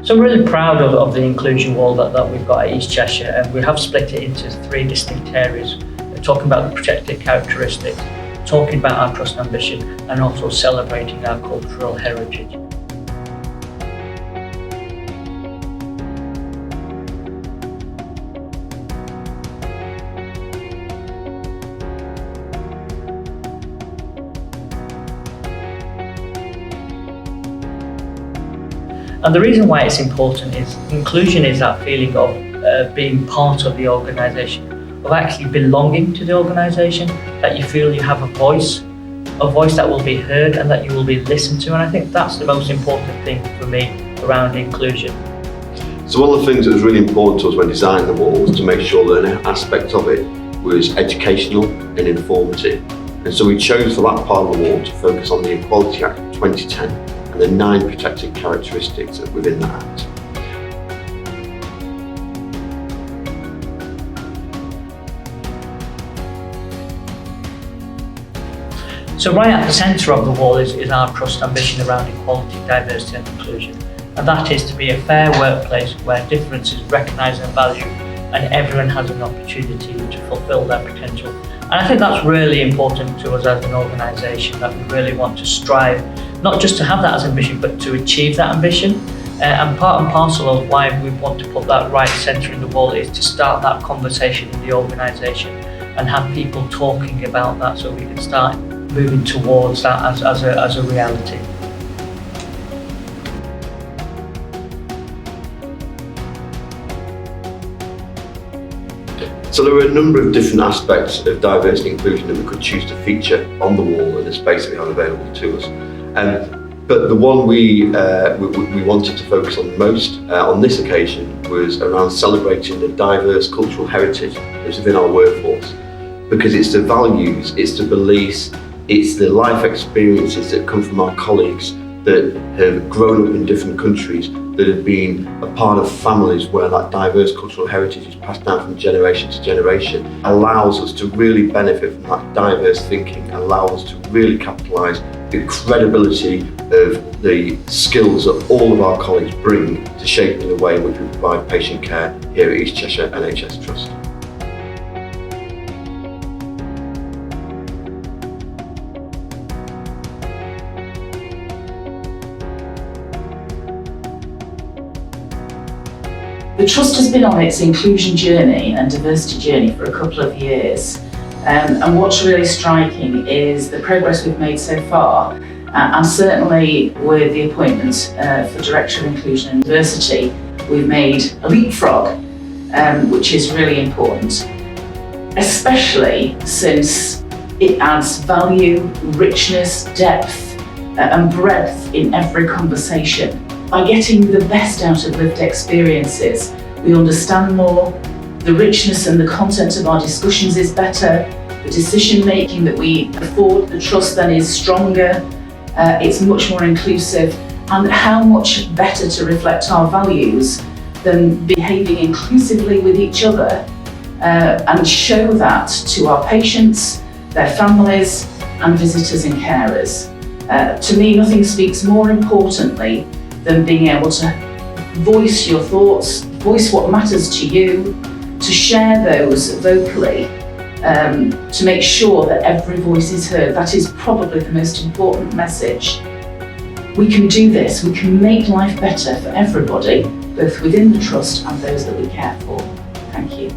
So I'm really proud of the inclusion wall that we've got at East Cheshire, and we have split it into 3 distinct areas. We're talking about the protected characteristics, talking about our trust ambition, and also celebrating our cultural heritage. And the reason why it's important is inclusion is that feeling of being part of the organisation, of actually belonging to the organisation, that you feel you have a voice that will be heard and that you will be listened to. And I think that's the most important thing for me around inclusion. So one of the things that was really important to us when designing the wall was to make sure that an aspect of it was educational and informative. And so we chose for that part of the wall to focus on the Equality Act 2010 and the 9 protected characteristics within that Act. So right at the centre of the wall is our trust ambition around equality, diversity and inclusion. And that is to be a fair workplace where difference is recognised and valued and everyone has an opportunity to fulfil their potential. And I think that's really important to us as an organisation, that we really want to strive not just to have that as ambition, but to achieve that ambition. And part and parcel of why we want to put that right centre in the wall is to start that conversation in the organisation and have people talking about that so we can start moving towards that as a reality. So there were a number of different aspects of diversity and inclusion that we could choose to feature on the wall in the space that we have available to us. But the one we wanted to focus on most on this occasion was around celebrating the diverse cultural heritage that's within our workforce. Because it's the values, it's the beliefs, it's the life experiences that come from our colleagues that have grown up in different countries, that have been a part of families where that diverse cultural heritage is passed down from generation to generation, allows us to really benefit from that diverse thinking, allows us to really capitalise the credibility of the skills that all of our colleagues bring to shaping the way in which we provide patient care here at East Cheshire NHS Trust. The Trust has been on its inclusion journey and diversity journey for a couple of years. And what's really striking is the progress we've made so far, and certainly with the appointment for Director of Inclusion and Diversity, we've made a leapfrog, which is really important, especially since it adds value, richness, depth and breadth in every conversation. By getting the best out of lived experiences, we understand more, the richness and the content of our discussions is better, the decision making that we afford the Trust then is stronger, it's much more inclusive, and how much better to reflect our values than behaving inclusively with each other and show that to our patients, their families and visitors and carers. To me, nothing speaks more importantly than being able to voice your thoughts, voice what matters to you, to share those vocally, to make sure that every voice is heard. That is probably the most important message. We can do this, we can make life better for everybody, both within the Trust and those that we care for. Thank you.